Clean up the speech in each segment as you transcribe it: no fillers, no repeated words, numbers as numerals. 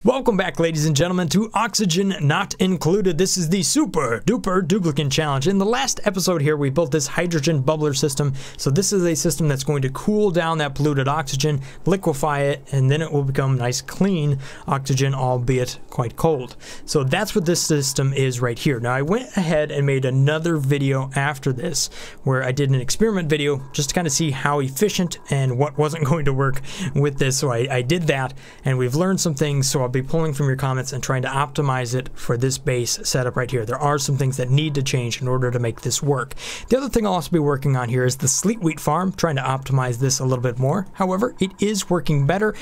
Welcome back, ladies and gentlemen, to Oxygen Not Included. This is the Super-Duper Duplicant Challenge. In the last episode here, we built this hydrogen bubbler system. So this is a system that's going to cool down that polluted oxygen, liquefy it, and then it will become nice, clean oxygen, albeit quite cold. So that's what this system is right here. Now, I went ahead and made another video after this, where I did an experiment video just to kind of see how efficient and what wasn't going to work with this. So I did that, and we've learned some things. So I'll be pulling from your comments and trying to optimize it for this base setup right here. There are some things that need to change in order to make this work. The other thing I'll also be working on here is the sleet wheat farm, trying to optimize this a little bit more. However, it is working better.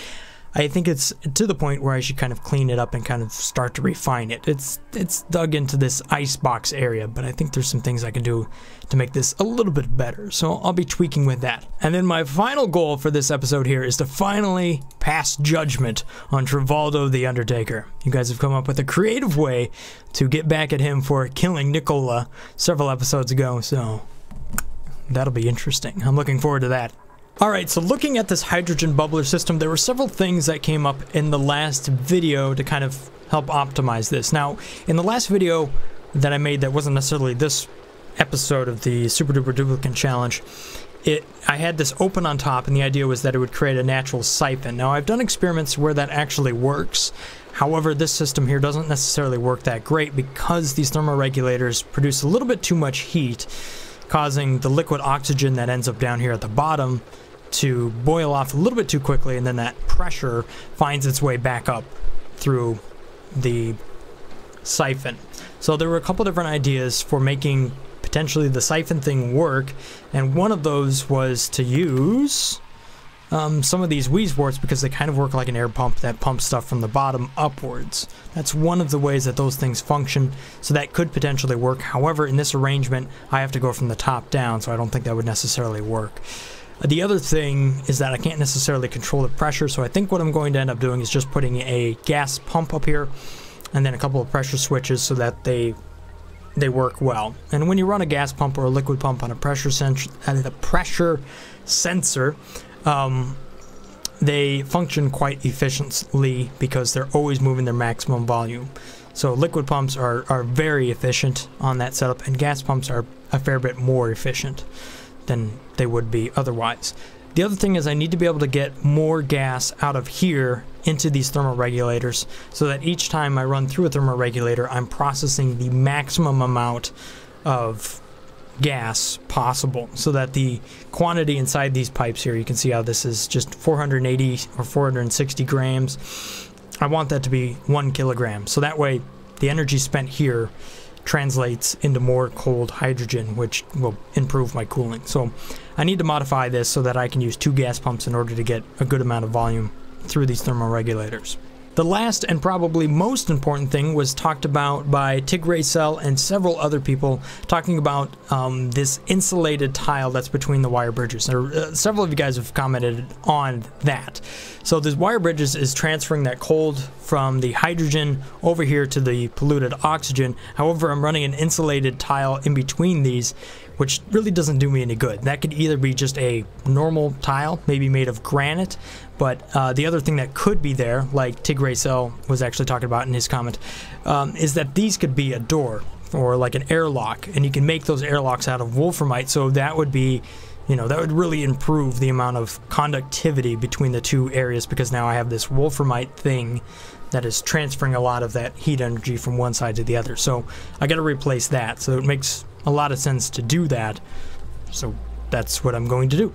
I think it's to the point where I should kind of clean it up and kind of start to refine it. It's dug into this icebox area, but I think there's some things I can do to make this a little bit better. So I'll be tweaking with that. And then my final goal for this episode here is to finally pass judgment on Travaldo The Undertaker. You guys have come up with a creative way to get back at him for killing Nicola several episodes ago, so that'll be interesting. I'm looking forward to that. Alright, so looking at this hydrogen bubbler system, there were several things that came up in the last video to kind of help optimize this. Now, in the last video that I made that wasn't necessarily this episode of the Super-Duper Duplicant Challenge, I had this open on top, and the idea was that it would create a natural siphon. Now, I've done experiments where that actually works. However, this system here doesn't necessarily work that great because these thermoregulators produce a little bit too much heat, causing the liquid oxygen that ends up down here at the bottom to boil off a little bit too quickly, and then that pressure finds its way back up through the siphon. So there were a couple different ideas for making potentially the siphon thing work, and one of those was to use some of these Weesports because they kind of work like an air pump that pumps stuff from the bottom upwards. That's one of the ways that those things function, so that could potentially work. However, in this arrangement, I have to go from the top down, so I don't think that would necessarily work. The other thing is that I can't necessarily control the pressure, so I think what I'm going to end up doing is just putting a gas pump up here and then a couple of pressure switches so that they work well. And when you run a gas pump or a liquid pump on a pressure sensor, they function quite efficiently because they're always moving their maximum volume. So liquid pumps are very efficient on that setup, and gas pumps are a fair bit more efficient than they would be otherwise. The other thing is I need to be able to get more gas out of here into these thermoregulators so that each time I run through a thermoregulator, I'm processing the maximum amount of gas possible, so that the quantity inside these pipes here, you can see how this is just 480 or 460 grams. I want that to be 1 kilogram, so that way the energy spent here translates into more cold hydrogen, which will improve my cooling. So I need to modify this so that I can use 2 gas pumps in order to get a good amount of volume through these thermoregulators. The last and probably most important thing was talked about by Travaldo and several other people, talking about this insulated tile that's between the wire bridges. Several of you guys have commented on that. So this wire bridges is transferring that cold from the hydrogen over here to the polluted oxygen. However, I'm running an insulated tile in between these, which really doesn't do me any good. That could either be just a normal tile, maybe made of granite, but the other thing that could be there, like Travaldo was actually talking about in his comment, is that these could be a door or like an airlock, and you can make those airlocks out of wolframite, so that would be, you know, that would really improve the amount of conductivity between the two areas, because now I have this wolframite thing that is transferring a lot of that heat energy from one side to the other. So I got to replace that, so it makes a lot of sense to do that, so that's what I'm going to do.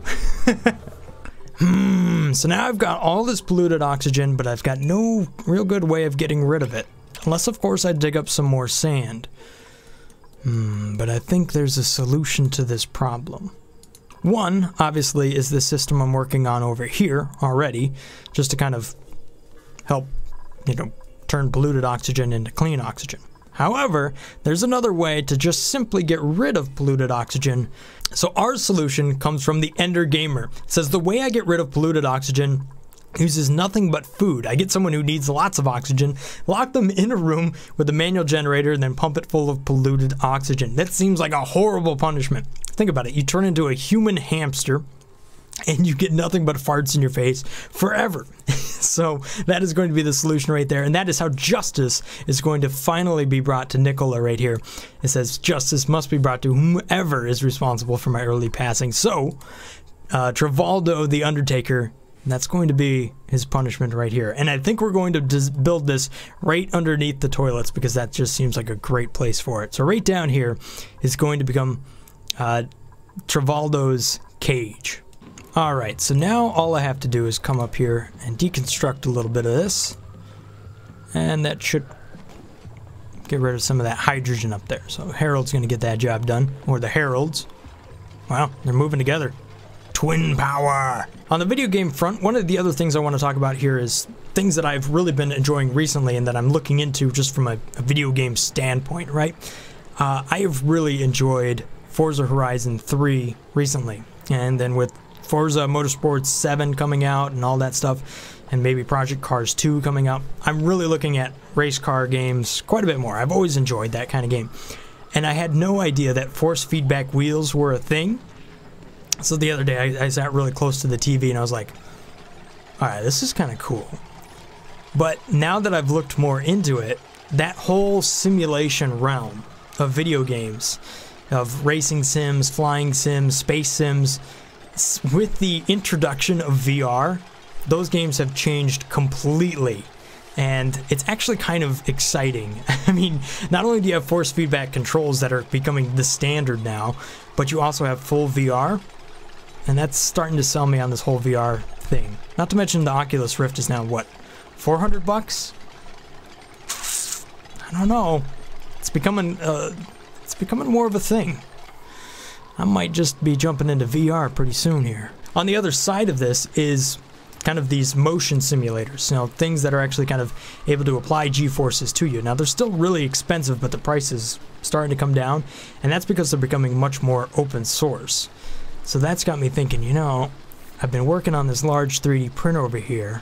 So now I've got all this polluted oxygen, but I've got no real good way of getting rid of it. Unless, of course, I dig up some more sand. But I think there's a solution to this problem. One, obviously, is the system I'm working on over here already, just to kind of help, you know, turn polluted oxygen into clean oxygen. However, there's another way to just simply get rid of polluted oxygen. So our solution comes from the Ender Gamer. It says, the way I get rid of polluted oxygen uses nothing but food. I get someone who needs lots of oxygen, lock them in a room with a manual generator, and then pump it full of polluted oxygen. That seems like a horrible punishment. Think about it. You turn into a human hamster, and you get nothing but farts in your face forever. So that is going to be the solution right there, and that is how justice is going to finally be brought to Nicola right here. It says justice must be brought to whomever is responsible for my early passing. So Travaldo The Undertaker, that's going to be his punishment right here. And I think we're going to build this right underneath the toilets, because that just seems like a great place for it. So right down here is going to become Travaldo's cage. Alright, so now all I have to do is come up here and deconstruct a little bit of this. And that should get rid of some of that hydrogen up there. So Harold's going to get that job done. Or the Heralds. Wow, they're moving together. Twin power! On the video game front, one of the other things I want to talk about here is things that I've really been enjoying recently and that I'm looking into just from a video game standpoint, right? I have really enjoyed Forza Horizon 3 recently. And then with Forza Motorsport 7 coming out and all that stuff, and maybe Project Cars 2 coming out, I'm really looking at race car games quite a bit more. I've always enjoyed that kind of game. And I had no idea that force feedback wheels were a thing. So the other day I sat really close to the TV and I was like, alright, this is kind of cool. But now that I've looked more into it, that whole simulation realm of video games, of racing sims, flying sims, space sims, with the introduction of VR, those games have changed completely. And it's actually kind of exciting. I mean, not only do you have force feedback controls that are becoming the standard now, but you also have full VR. And that's starting to sell me on this whole VR thing. Not to mention the Oculus Rift is now, what, $400? I don't know. It's becoming more of a thing. I might just be jumping into VR pretty soon here. On the other side of this is kind of these motion simulators, you know, things that are actually kind of able to apply G-forces to you. Now, they're still really expensive, but the price is starting to come down, and that's because they're becoming much more open source. So that's got me thinking, you know, I've been working on this large 3D printer over here.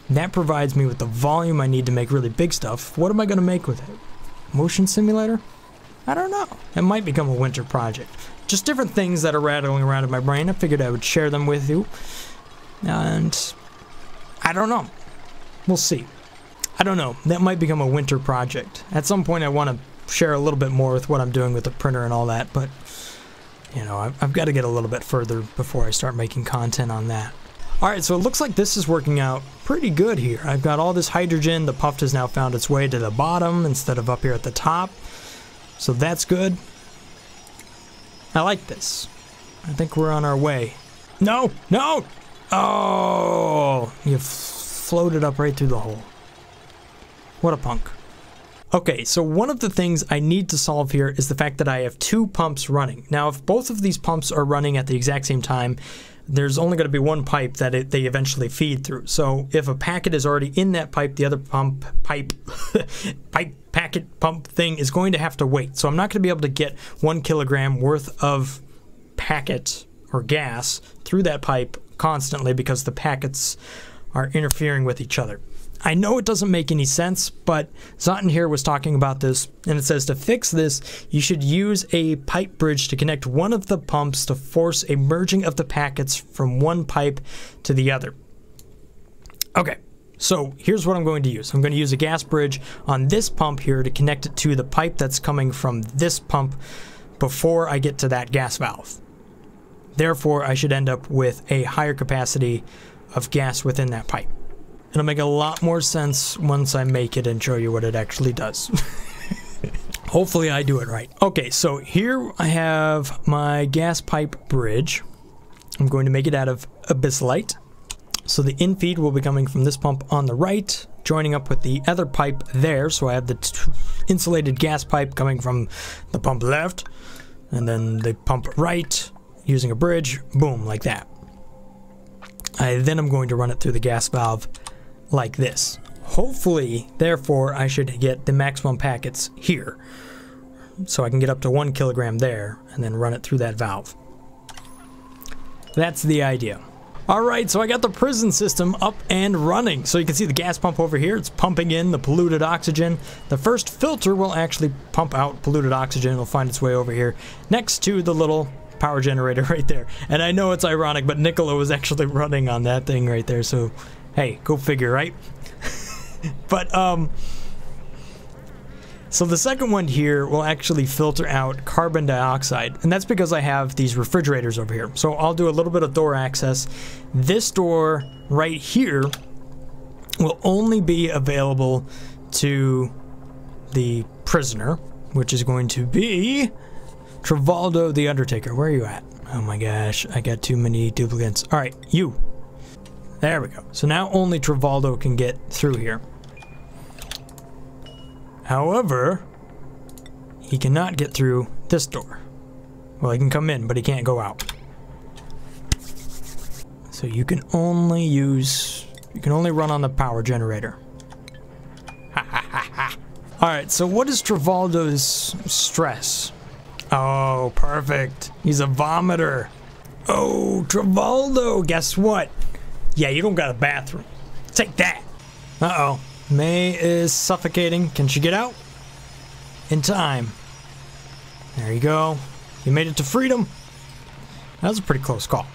That provides me with the volume I need to make really big stuff. What am I going to make with it? Motion simulator? I don't know. It might become a winter project. Just different things that are rattling around in my brain. I figured I would share them with you. And I don't know. We'll see. I don't know. That might become a winter project. At some point I want to share a little bit more with what I'm doing with the printer and all that, but you know, I've got to get a little bit further before I start making content on that. Alright, so it looks like this is working out pretty good here. I've got all this hydrogen. The puff has now found its way to the bottom instead of up here at the top. So that's good. I like this. I think we're on our way. No! No! Oh! You floated up right through the hole. What a punk. Okay, so one of the things I need to solve here is the fact that I have two pumps running. Now, if both of these pumps are running at the exact same time, there's only going to be one pipe that they eventually feed through. So if a packet is already in that pipe, the other packet pump thing is going to have to wait. So I'm not going to be able to get 1 kilogram worth of packet or gas through that pipe constantly because the packets are interfering with each other. I know it doesn't make any sense, but Zotin here was talking about this, and it says to fix this, you should use a pipe bridge to connect one of the pumps to force a merging of the packets from one pipe to the other. Okay, so here's what I'm going to use. I'm going to use a gas bridge on this pump here to connect it to the pipe that's coming from this pump before I get to that gas valve. Therefore, I should end up with a higher capacity of gas within that pipe. It'll make a lot more sense once I make it and show you what it actually does. Hopefully I do it right. Okay, so here I have my gas pipe bridge. I'm going to make it out of abyssalite. So the infeed will be coming from this pump on the right, joining up with the other pipe there. So I have the insulated gas pipe coming from the pump left, and then the pump right, using a bridge, boom, like that. Then I'm going to run it through the gas valve like this. Hopefully, therefore, I should get the maximum packets here. So I can get up to 1 kilogram there and then run it through that valve. That's the idea. Alright, so I got the prison system up and running. So you can see the gas pump over here. It's pumping in the polluted oxygen. The first filter will actually pump out polluted oxygen. It'll find its way over here next to the little power generator right there. And I know it's ironic, but Nicola was actually running on that thing right there, so hey, go figure, right? But, so the second one here will actually filter out carbon dioxide, and that's because I have these refrigerators over here. So I'll do a little bit of door access. This door right here will only be available to the prisoner, which is going to be Travaldo The Undertaker. Where are you at? Oh my gosh, I got too many duplicants. Alright, you. There we go. So now only Travaldo can get through here. However, he cannot get through this door. Well, he can come in, but he can't go out. So you can only run on the power generator. Ha ha ha ha. Alright, so what is Travaldo's stress? Oh, perfect. He's a vomiter. Oh, Travaldo, guess what? Yeah, you don't got a bathroom. Take that. Uh-oh. May is suffocating. Can she get out? In time. There you go. You made it to freedom. That was a pretty close call.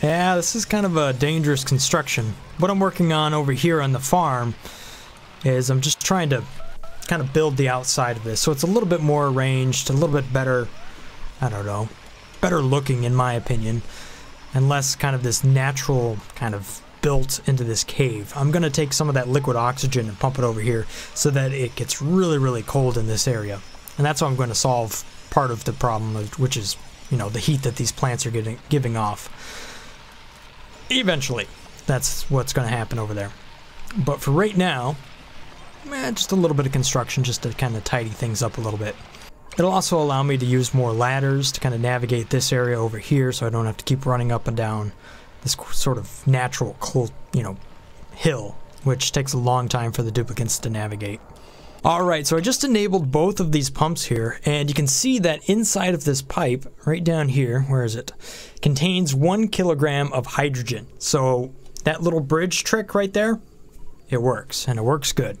Yeah, this is kind of a dangerous construction. What I'm working on over here on the farm is I'm just trying to kind of build the outside of this so it's a little bit more arranged, a little bit better, I don't know, better looking in my opinion, and less kind of this natural kind of built into this cave. I'm going to take some of that liquid oxygen and pump it over here so that it gets really, really cold in this area. And that's how I'm going to solve part of the problem, which is, you know, the heat that these plants are giving off. Eventually, that's what's going to happen over there. But for right now, just a little bit of construction just to kind of tidy things up a little bit. It'll also allow me to use more ladders to kind of navigate this area over here so I don't have to keep running up and down this sort of natural, you know, hill, which takes a long time for the duplicants to navigate. Alright, so I just enabled both of these pumps here, and you can see that inside of this pipe, right down here, where is it, contains 1 kilogram of hydrogen. So that little bridge trick right there, it works, and it works good.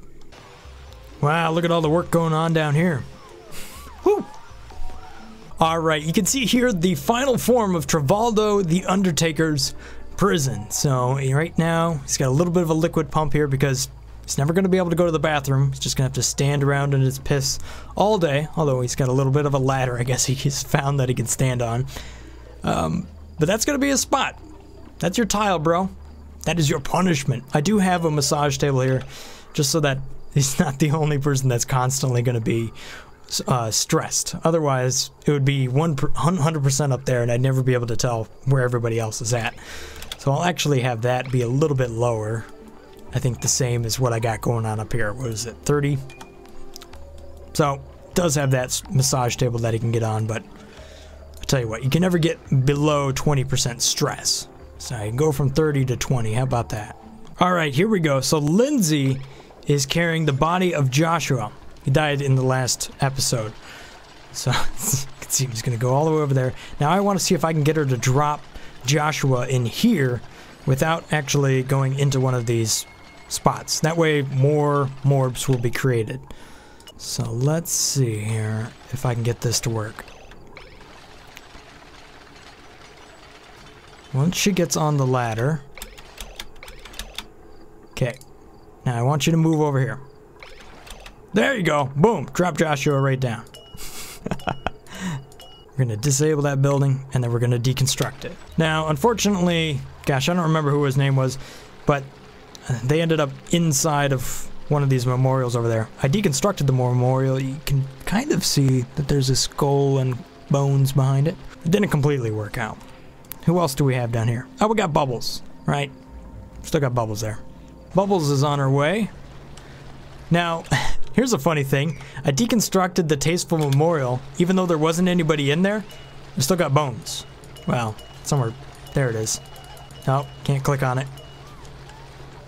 Wow, look at all the work going on down here. Whew! Alright, you can see here the final form of Travaldo The Undertaker's prison. So right now, he's got a little bit of a liquid pump here because he's never going to be able to go to the bathroom. He's just going to have to stand around in his piss all day, although he's got a little bit of a ladder, I guess he's found that he can stand on. But that's going to be his spot. That's your tile, bro. That is your punishment. I do have a massage table here, just so that he's not the only person that's constantly going to be stressed. Otherwise, it would be 100% up there, and I'd never be able to tell where everybody else is at. So I'll actually have that be a little bit lower. I think the same as what I got going on up here. What is it, 30? So, it does have that massage table that he can get on, but I'll tell you what, you can never get below 20% stress. So I can go from 30 to 20, how about that? Alright, here we go. So Lindsay is carrying the body of Joshua. He died in the last episode. So, you can see he's going to go all the way over there. Now I want to see if I can get her to drop Joshua in here without actually going into one of these spots. That way more morgues will be created. So let's see here if I can get this to work. Once she gets on the ladder. Okay. Now I want you to move over here. There you go. Boom. Drop Joshua right down. We're going to disable that building, and then we're going to deconstruct it. Now, unfortunately, gosh, I don't remember who his name was, but they ended up inside of one of these memorials over there. I deconstructed the memorial. You can kind of see that there's a skull and bones behind it. It didn't completely work out. Who else do we have down here? Oh, we got Bubbles, right? Still got Bubbles there. Bubbles is on her way. Now, here's a funny thing. I deconstructed the Tasteful Memorial, even though there wasn't anybody in there. I still got bones. Well, somewhere. There it is. Oh, can't click on it.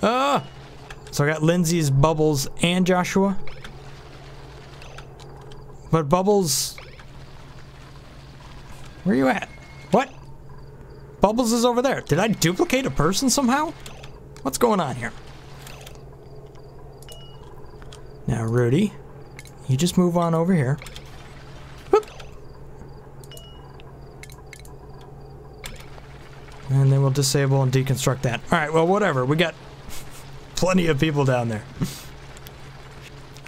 Ah! So I got Lindsay's, Bubbles, and Joshua. But Bubbles... Where are you at? What? Bubbles is over there. Did I duplicate a person somehow? What's going on here? Now, Rudy, you just move on over here. Whoop. disable and deconstruct that. Alright, well, whatever. We got plenty of people down there.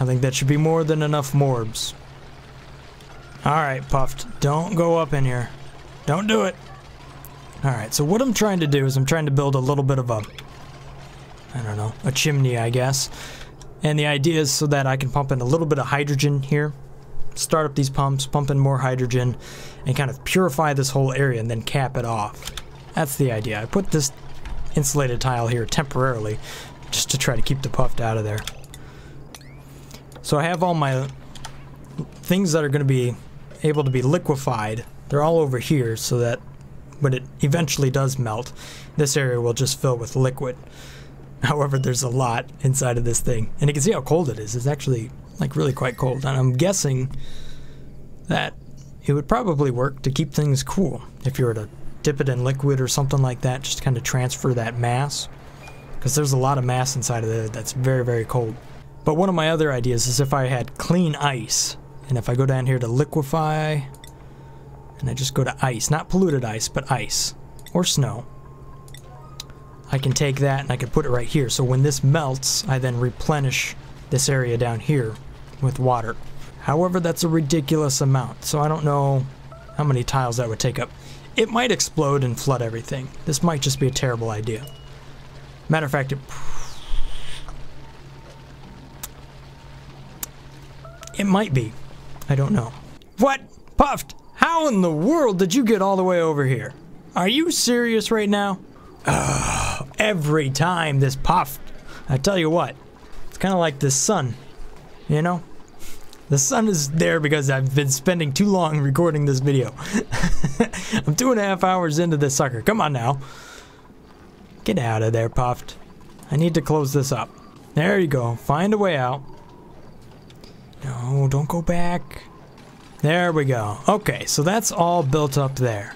I think that should be more than enough morbs. Alright, Puffed. Don't go up in here. Don't do it. Alright, so what I'm trying to do is I'm trying to build a little bit of a, I don't know, a chimney, I guess. And the idea is so that I can pump in a little bit of hydrogen here. Start up these pumps, pump in more hydrogen, and kind of purify this whole area and then cap it off. That's the idea. I put this insulated tile here temporarily just to try to keep the Puffed out of there. So I have all my things that are going to be able to be liquefied. They're all over here so that when it eventually does melt, this area will just fill with liquid. However, there's a lot inside of this thing. And you can see how cold it is. It's actually like really quite cold. And I'm guessing that it would probably work to keep things cool if you were to dip it in liquid or something like that, just to kind of transfer that mass. Because there's a lot of mass inside of it that's very, very cold. But one of my other ideas is if I had clean ice, and if I go down here to liquefy, and I just go to ice, not polluted ice, but ice, or snow, I can take that and I can put it right here. So when this melts, I then replenish this area down here with water. However, that's a ridiculous amount, so I don't know how many tiles that would take up. It might explode and flood everything. This might just be a terrible idea. Matter of fact, it might be. I don't know. What? Puffed! How in the world did you get all the way over here? Are you serious right now? Every time this Puffed. I tell you what, it's kind of like the sun, you know? The sun is there because I've been spending too long recording this video. I'm 2.5 hours into this sucker. Come on now. Get out of there, Puffed. I need to close this up. There you go. Find a way out. No, don't go back. There we go. Okay, so that's all built up there.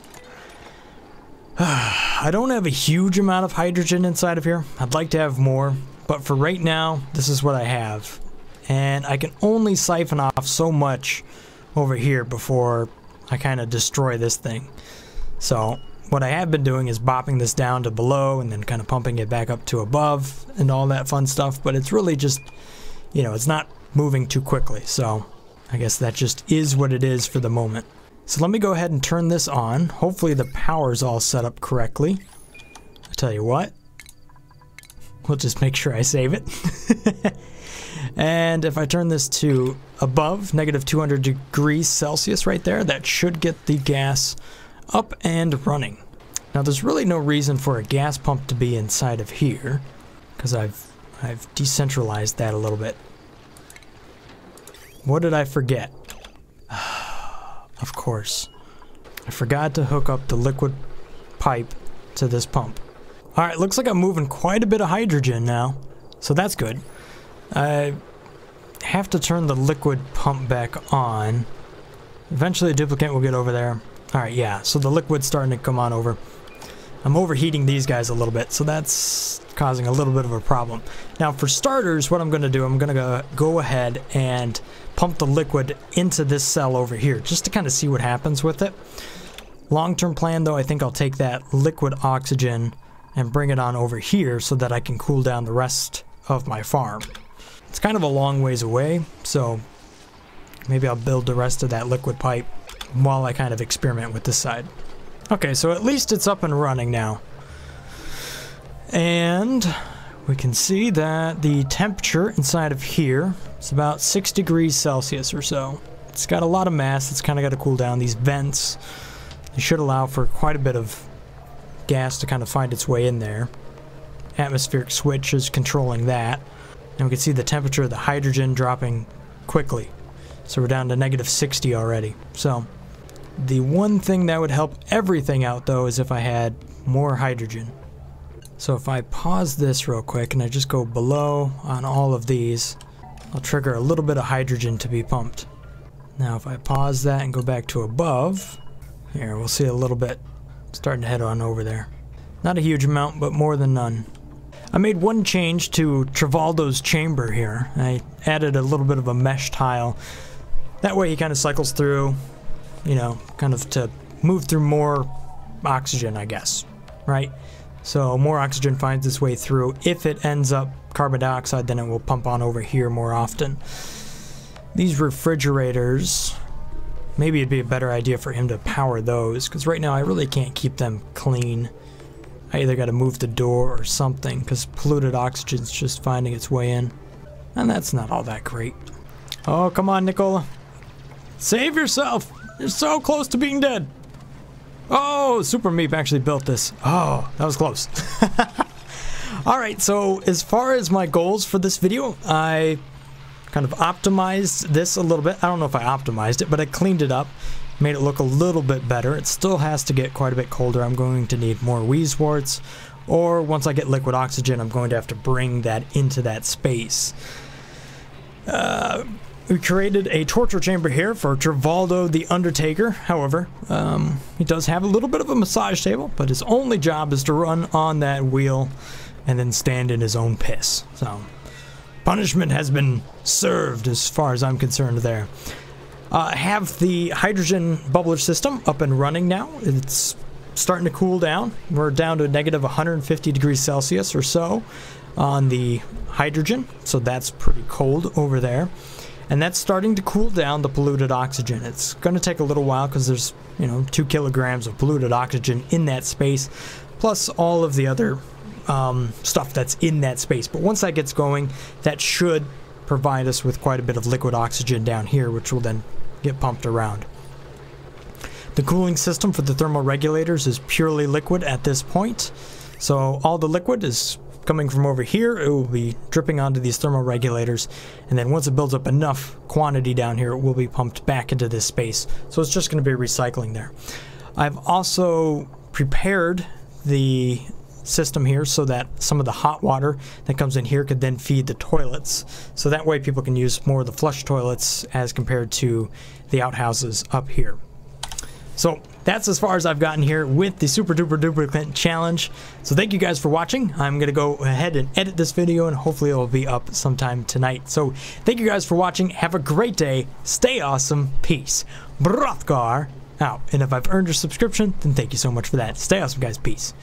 I don't have a huge amount of hydrogen inside of here. I'd like to have more, but for right now, this is what I have. And I can only siphon off so much over here before I kind of destroy this thing. So what I have been doing is bopping this down to below and then kind of pumping it back up to above and all that fun stuff, but it's really just, you know, it's not moving too quickly. So I guess that just is what it is for the moment. So let me go ahead and turn this on. Hopefully the power's all set up correctly. I tell you what, we'll just make sure I save it. And if I turn this to above -200 degrees Celsius right there, that should get the gas up and running. Now there's really no reason for a gas pump to be inside of here, because I've decentralized that a little bit. What did I forget? Of course, I forgot to hook up the liquid pipe to this pump. Alright, looks like I'm moving quite a bit of hydrogen now, so that's good. I have to turn the liquid pump back on. Eventually the duplicant will get over there. Alright, yeah, so the liquid's starting to come on over. I'm overheating these guys a little bit, so that's causing a little bit of a problem. Now for starters, what I'm going to do, I'm going to go ahead and pump the liquid into this cell over here, just to kind of see what happens with it. Long-term plan though, I think I'll take that liquid oxygen and bring it on over here so that I can cool down the rest of my farm. It's kind of a long ways away, so maybe I'll build the rest of that liquid pipe while I kind of experiment with this side. Okay, so at least it's up and running now. And we can see that the temperature inside of here is about 6 degrees Celsius or so. It's got a lot of mass. It's kind of got to cool down. These vents, they should allow for quite a bit of gas to kind of find its way in there. Atmospheric switch is controlling that. And we can see the temperature of the hydrogen dropping quickly. So we're down to -60 already. So the one thing that would help everything out though is if I had more hydrogen. So if I pause this real quick and I just go below on all of these, I'll trigger a little bit of hydrogen to be pumped. Now if I pause that and go back to above, here we'll see a little bit starting to head on over there. Not a huge amount, but more than none. I made one change to Travaldo's chamber here. I added a little bit of a mesh tile. That way he kind of cycles through, you know, kind of to move through more oxygen, I guess, right? So more oxygen finds its way through. If it ends up carbon dioxide, then it will pump on over here more often. These refrigerators, maybe it'd be a better idea for him to power those, because right now I really can't keep them clean. I either got to move the door or something, because polluted oxygen's just finding its way in. And that's not all that great. Oh, come on, Nicola. Save yourself! You're so close to being dead! Oh, Super Meep actually built this. Oh, that was close. Alright, so as far as my goals for this video, I kind of optimized this a little bit. I don't know if I optimized it, but I cleaned it up. Made it look a little bit better. It still has to get quite a bit colder. I'm going to need more Wheezeworts, or once I get liquid oxygen, I'm going to have to bring that into that space. We created a torture chamber here for Travaldo The Undertaker. However, he does have a little bit of a massage table, but his only job is to run on that wheel and then stand in his own piss. So, punishment has been served as far as I'm concerned there. Have the hydrogen bubbler system up and running now. It's starting to cool down. We're down to negative 150 degrees Celsius or so on the hydrogen, so that's pretty cold over there. And that's starting to cool down the polluted oxygen. It's going to take a little while because there's, 2 kilograms of polluted oxygen in that space, plus all of the other stuff that's in that space. But once that gets going, that should provide us with quite a bit of liquid oxygen down here, which will then get pumped around. The cooling system for the thermal regulators is purely liquid at this point. So all the liquid is coming from over here. It will be dripping onto these thermal regulators, and then once it builds up enough quantity down here, it will be pumped back into this space. So it's just going to be recycling there. I've also prepared the system here so that some of the hot water that comes in here could then feed the toilets, so that way people can use more of the flush toilets as compared to the outhouses up here. So that's as far as I've gotten here with the Super-Duper Duplicant challenge. So thank you guys for watching. I'm going to go ahead and edit this video, and hopefully it will be up sometime tonight. So thank you guys for watching. Have a great day. Stay awesome. Peace. Brothgar out. And if I've earned your subscription, then thank you so much for that. Stay awesome, guys. Peace.